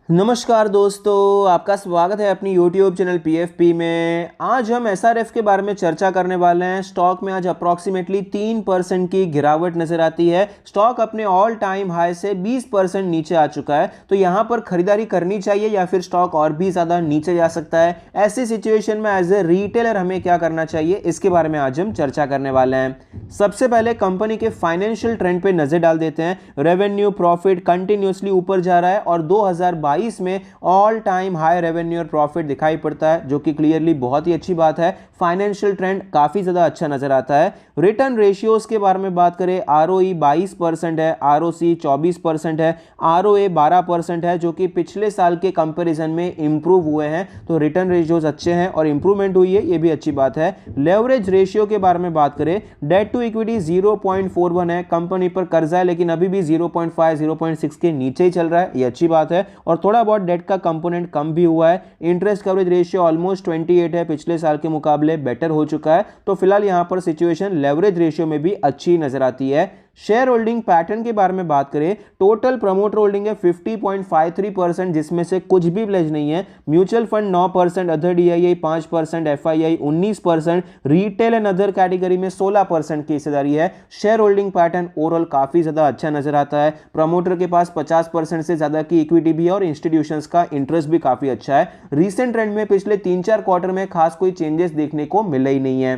नमस्कार दोस्तों, आपका स्वागत है अपनी YouTube चैनल PFP में। आज हम SRF के बारे में चर्चा करने वाले हैं। स्टॉक में आज अप्रॉक्सीमेटली 3% की गिरावट नजर आती है। स्टॉक अपने ऑल टाइम हाई से 20% नीचे आ चुका है। तो यहां पर खरीदारी करनी चाहिए या फिर स्टॉक और भी ज़्यादा नीचे जा सकता है। ऐसी सिचुएशन में एज ए रिटेलर हमें क्या करना चाहिए, इसके बारे में आज हम चर्चा करने वाले हैं। सबसे पहले कंपनी के फाइनेंशियल ट्रेंड पे नजर डाल देते हैं। रेवेन्यू प्रॉफिट कंटिन्यूसली ऊपर जा रहा है और 2022 में ऑल टाइम हाई रेवेन्यू और प्रॉफिट दिखाई पड़ता है, जो कि क्लियरली बहुत ही अच्छी बात है। फाइनेंशियल ट्रेंड काफी ज्यादा अच्छा नजर आता है। रिटर्न रेशियोज के बारे में बात करें, ROE 22% है, ROC 24% है, ROA 12% है, जो कि पिछले साल के कंपैरिजन में इंप्रूव हुए हैं। तो रिटर्न रेशियोज अच्छे हैं और इंप्रूवमेंट हुई है, ये भी अच्छी बात है। लेवरेज रेशियो के बारे में बात करें, डेट टू इक्विटी 0.41 है। कंपनी पर कर्जा है लेकिन अभी भी 0.5 0.6 के नीचे ही चल रहा है, ये अच्छी बात है। और थोड़ा बहुत डेट का कंपोनेंट कम भी हुआ है। इंटरेस्ट कवरेज रेशियो ऑलमोस्ट 28 है, पिछले साल के मुकाबले बेटर हो चुका है। तो फिलहाल यहां पर सिचुएशन लेवरेज रेशियो में भी अच्छी नजर आती है। शेयर होल्डिंग पैटर्न के बारे में बात करें, टोटल प्रमोटर होल्डिंग है 50.53%, जिसमें से कुछ भी प्लेज नहीं है। Mutual fund 9%, other DII 5%, FII 19%, retail and other category में 16% की हिस्सेदारी है। शेयर होल्डिंग पैटर्न ओवरऑल काफी ज्यादा अच्छा नजर आता है। प्रमोटर के पास 50% से ज्यादा की इक्विटी भी है और इंस्टीट्यूशंस का इंटरेस्ट भी काफी अच्छा है। रिसेंट ट्रेंड में पिछले 3-4 क्वार्टर में खास कोई चेंजेस देखने को मिले ही नहीं है।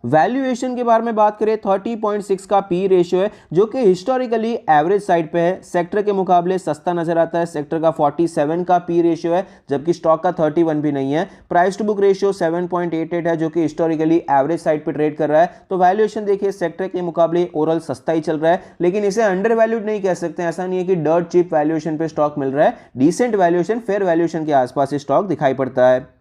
वैल्यूएशन के बारे में बात करें, 30.6 का पी रेशियो है, जो कि हिस्टोरिकली एवरेज साइड पे है। सेक्टर के मुकाबले सस्ता नजर आता है। सेक्टर का 47 का पी रेशियो है, जबकि स्टॉक का 31 भी नहीं है। प्राइस टू बुक रेशियो 7.88 है, जो कि हिस्टोरिकली एवरेज साइड पे ट्रेड कर रहा है। तो वैल्यूएशन देखिए, सेक्टर के मुकाबले ओवरऑल सस्ता ही चल रहा है, लेकिन इसे अंडर वैल्यूड नहीं कह सकते। ऐसा नहीं है कि डर्ट चीप वैल्यूएशन पे स्टॉक मिल रहा है। डिसेंट वैल्यूएशन, फेयर वैल्यूएशन के आसपास स्टॉक दिखाई पड़ता है।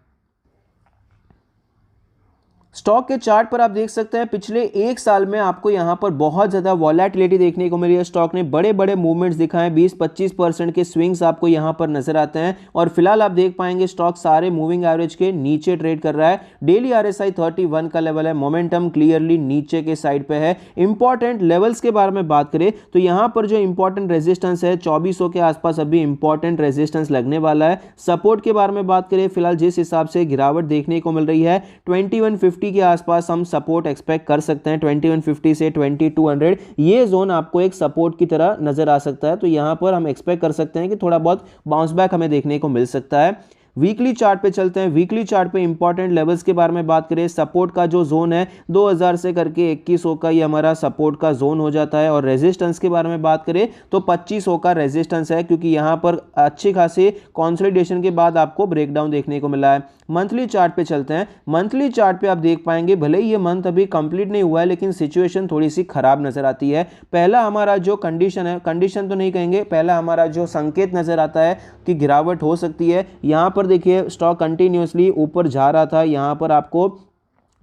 स्टॉक के चार्ट पर आप देख सकते हैं, पिछले एक साल में आपको यहां पर बहुत ज्यादा वॉलेटिलिटी देखने को मिली है। स्टॉक ने बड़े बड़े मूवमेंट्स दिखाए, 20-25% के स्विंग्स आपको यहां पर नजर आते हैं। और फिलहाल आप देख पाएंगे स्टॉक सारे मूविंग एवरेज के नीचे ट्रेड कर रहा है। डेली RSI 31 का लेवल है। मोमेंटम क्लियरली नीचे के साइड पे है। इंपॉर्टेंट लेवल्स के बारे में बात करें तो यहां पर जो इंपॉर्टेंट रेजिस्टेंस है 2400 के आसपास अभी इंपॉर्टेंट रेजिस्टेंस लगने वाला है। सपोर्ट के बारे में बात करें, फिलहाल जिस हिसाब से गिरावट देखने को मिल रही है, 2150 के आसपास हम सपोर्ट एक्सपेक्ट कर सकते हैं। 2150 से 2200 ये जोन आपको एक सपोर्ट की तरह नजर आ सकता है। तो यहां पर हम एक्सपेक्ट कर सकते हैं कि थोड़ा बहुत बाउंस बैक हमें देखने को मिल सकता है। वीकली चार्ट पे चलते हैं। वीकली चार्ट पे इंपॉर्टेंट लेवल्स के बारे में बात करें, सपोर्ट का जो जोन है 2000 से करके 2100 का, ये हमारा सपोर्ट का जोन हो जाता है। और रेजिस्टेंस के बारे में बात करें तो 2500 का रेजिस्टेंस है, क्योंकि यहां पर अच्छी खासी कंसोलिडेशन के बाद आपको ब्रेकडाउन देखने को मिला है। मंथली चार्ट पे चलते हैं। मंथली चार्ट पे आप देख पाएंगे, भले ही ये मंथ अभी कंप्लीट नहीं हुआ है, लेकिन सिचुएशन थोड़ी सी खराब नजर आती है। पहला हमारा जो कंडीशन है, कंडीशन तो नहीं कहेंगे, पहला हमारा जो संकेत नजर आता है कि गिरावट हो सकती है। यहां पर देखिए स्टॉक कंटिन्यूअसली ऊपर जा रहा था, यहां पर आपको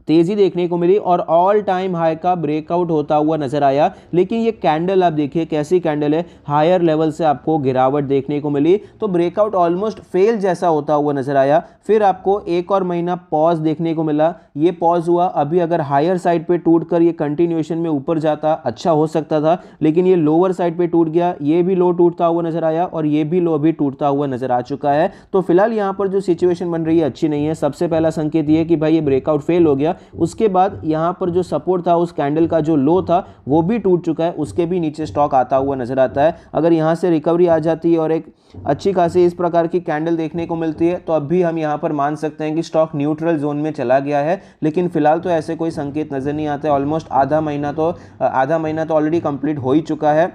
तेजी देखने को मिली और ऑल टाइम हाई का ब्रेकआउट होता हुआ नजर आया। लेकिन ये कैंडल आप देखिए कैसी कैंडल है, हायर लेवल से आपको गिरावट देखने को मिली। तो ब्रेकआउट ऑलमोस्ट फेल जैसा होता हुआ नजर आया। फिर आपको एक और महीना पॉज देखने को मिला, ये पॉज हुआ। अभी अगर हायर साइड पे टूटकर ये कंटिन्यूएशन में ऊपर जाता अच्छा हो सकता था, लेकिन ये लोअर साइड पे टूट गया। ये भी लो टूटता हुआ नजर आया और ये भी लो अभी टूटता हुआ नजर आ चुका है। तो फिलहाल यहाँ पर जो सिचुएशन बन रही है अच्छी नहीं है। सबसे पहला संकेत ये कि भाई ये ब्रेकआउट फेल हो गया। उसके बाद यहां पर जो सपोर्ट था, उस कैंडल का जो लो था वो भी टूट चुका है, उसके भी नीचे स्टॉक आता हुआ नजर आता है। अगर यहां से रिकवरी आ जाती है और एक अच्छी खासी इस प्रकार की कैंडल देखने को मिलती है, तो अब भी हम यहां पर मान सकते हैं कि स्टॉक न्यूट्रल जोन में चला गया है। लेकिन फिलहाल तो ऐसे कोई संकेत नजर नहीं आते। ऑलमोस्ट आधा महीना तो ऑलरेडी कंप्लीट हो ही चुका है,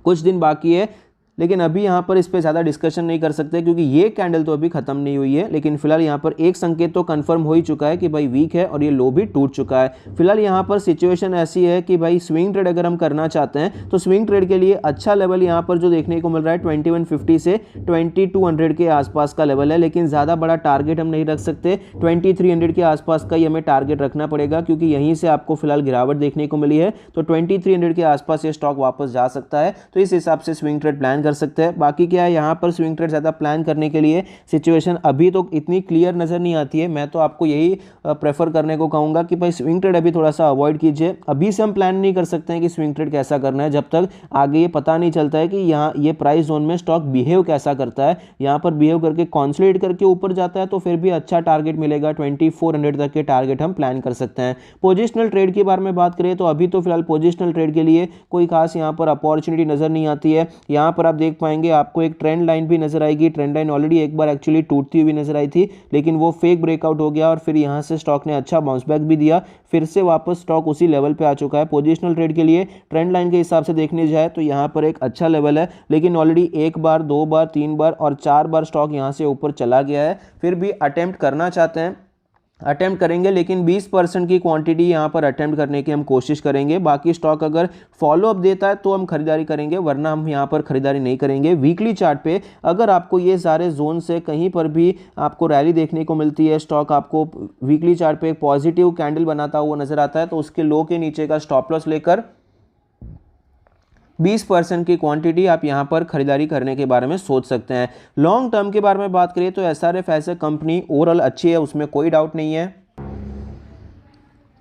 कुछ दिन बाकी है। लेकिन अभी यहाँ पर इस पर ज़्यादा डिस्कशन नहीं कर सकते, क्योंकि ये कैंडल तो अभी खत्म नहीं हुई है। लेकिन फिलहाल यहाँ पर एक संकेत तो कंफर्म हो ही चुका है कि भाई वीक है और ये लो भी टूट चुका है। फिलहाल यहाँ पर सिचुएशन ऐसी है कि भाई स्विंग ट्रेड अगर हम करना चाहते हैं तो स्विंग ट्रेड के लिए अच्छा लेवल यहाँ पर जो देखने को मिल रहा है 2150 से 2200 के आसपास का लेवल है। लेकिन ज़्यादा बड़ा टारगेट हम नहीं रख सकते, 2300 के आसपास का ही हमें टारगेट रखना पड़ेगा, क्योंकि यहीं से आपको फिलहाल गिरावट देखने को मिली है। तो 2300 के आसपास ये स्टॉक वापस जा सकता है। तो इस हिसाब से स्विंग ट्रेड प्लान प्लान कर सकते हैं। बाकी क्या है, यहाँ पर स्विंग ट्रेड ज़्यादा प्लान करने के लिए सिचुएशन अभी तो इतनी क्लियर नज़र नहीं आती है। मैं तो आपको यही प्रेफर करने को कहूँगा कि भाई स्विंग ट्रेड अभी थोड़ा सा अवॉइड कीजिए। अभी से हम प्लान नहीं कर सकते हैं कि स्विंग ट्रेड कैसा करना है, जब तक आगे ये पता नहीं चलता है कि यहाँ ये प्राइस जोन में स्टॉक बिहेव कैसा करता है। यहाँ पर बिहेव करके कंसोलिडेट करके ऊपर जाता है तो फिर भी अच्छा टारगेट मिलेगा, 2400 तक के टारगेट हम प्लान कर सकते हैं। पोजिशनल ट्रेड के बारे में बात करें तो अभी तो फिलहाल पोजिशनल ट्रेड के लिए कोई खास यहाँ पर अपॉर्चुनिटी नजर नहीं आती है। यहाँ पर आप देख पाएंगे आपको एक ट्रेंड लाइन भी नजर आएगी। ट्रेंड लाइन ऑलरेडी एक बार एक्चुअली टूटती हुई नजर आई थी, लेकिन वो फेक ब्रेकआउट हो गया और फिर यहाँ से स्टॉक ने अच्छा बाउंस बैक भी दिया, फिर से वापस स्टॉक उसी लेवल पे आ चुका है। पोजिशनल ट्रेड के लिए ट्रेंड लाइन के हिसाब से देखने जाए तो यहाँ पर एक अच्छा लेवल है, लेकिन ऑलरेडी एक बार, दो बार, तीन बार और चार बार स्टॉक यहाँ से ऊपर चला गया है। फिर भी अटेम्प्ट करना चाहते हैं, अटेम्प्ट करेंगे, लेकिन 20% की क्वांटिटी यहाँ पर अटेम्प्ट करने की हम कोशिश करेंगे। बाकी स्टॉक अगर फॉलो अप देता है तो हम खरीदारी करेंगे, वरना हम यहाँ पर खरीदारी नहीं करेंगे। वीकली चार्ट पे अगर आपको ये सारे जोन से कहीं पर भी आपको रैली देखने को मिलती है, स्टॉक आपको वीकली चार्ट पे एक पॉजिटिव कैंडल बनाता हुआ नजर आता है, तो उसके लो के नीचे का स्टॉप लॉस लेकर 20% की क्वांटिटी आप यहां पर खरीदारी करने के बारे में सोच सकते हैं। लॉन्ग टर्म के बारे में बात करें तो SRF as a company overall अच्छी है, उसमें कोई डाउट नहीं है।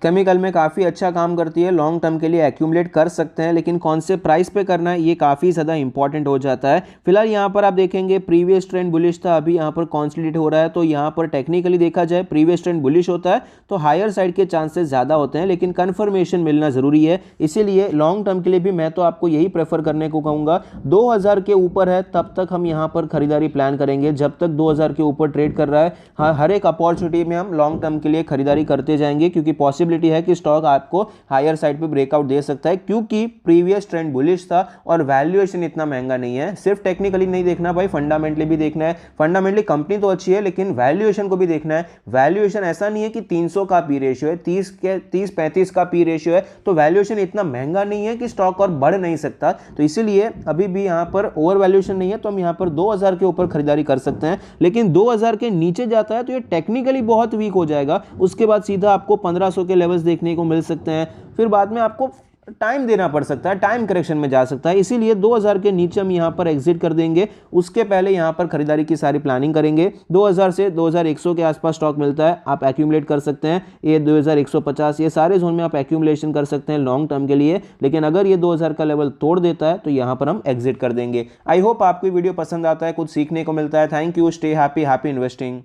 केमिकल में काफ़ी अच्छा काम करती है, लॉन्ग टर्म के लिए एक्यूमुलेट कर सकते हैं, लेकिन कौन से प्राइस पे करना है ये काफ़ी ज़्यादा इंपॉर्टेंट हो जाता है। फिलहाल यहाँ पर आप देखेंगे प्रीवियस ट्रेंड बुलिश था, अभी यहाँ पर कॉन्सोलिडेट हो रहा है, तो यहाँ पर टेक्निकली देखा जाए प्रीवियस ट्रेंड बुलिश होता है तो हायर साइड के चांसेस ज़्यादा होते हैं, लेकिन कन्फर्मेशन मिलना ज़रूरी है। इसीलिए लॉन्ग टर्म के लिए भी मैं तो आपको यही प्रेफर करने को कहूँगा, 2000 के ऊपर है तब तक हम यहाँ पर खरीदारी प्लान करेंगे। जब तक 2000 के ऊपर ट्रेड कर रहा है, हाँ, हर एक अपॉर्चुनिटी में हम लॉन्ग टर्म के लिए खरीदारी करते जाएंगे, क्योंकि पॉसिबिलिटी है कि स्टॉक आपको हायर साइड पे ब्रेकआउट दे सकता है, क्योंकि प्रीवियस ट्रेंड बुलिश था और वैल्यूएशन इतना महंगा नहीं है। सिर्फ टेक्निकली नहीं देखना भाई, फंडामेंटली भी देखना है। फंडामेंटली कंपनी तो अच्छी है, लेकिन वैल्यूएशन को भी देखना है। वैल्यूएशन ऐसा नहीं है कि 300 का पी रेशियो है, 30-35 का पी रेशियो है, तो वैल्यूएशन इतना महंगा नहीं है कि स्टॉक और बढ़ नहीं सकता। तो इसीलिए अभी भी यहां पर ओवर वैल्यूएशन नहीं है, तो हम यहां पर 2000 के ऊपर खरीदारी कर सकते हैं। लेकिन 2000 के नीचे जाता है तो ये टेक्निकली बहुत वीक हो जाएगा, उसके बाद सीधा आपको 1500 के लेवल्स देखने को मिल सकते हैं, फिर बाद में आपको टाइम देना पड़ सकता है, टाइम करेक्शन में जा सकता है। इसीलिए 2000 के नीचे हम यहां पर एग्जिट कर देंगे, उसके पहले यहां पर खरीदारी की सारी प्लानिंग करेंगे। 2000 से 2100 के आसपास स्टॉक मिलता है, आप एक्यूमुलेट कर सकते हैं। ये 2150, ये सारे जोन में आप एक्यूमुलेशन कर सकते हैं लॉन्ग टर्म के लिए, लेकिन अगर ये 2000 का लेवल तोड़ देता है तो यहां पर हम एग्जिट कर देंगे। आई होप आपको वीडियो पसंद आता है, कुछ सीखने को मिलता है। Thank you, stay happy, happy investing.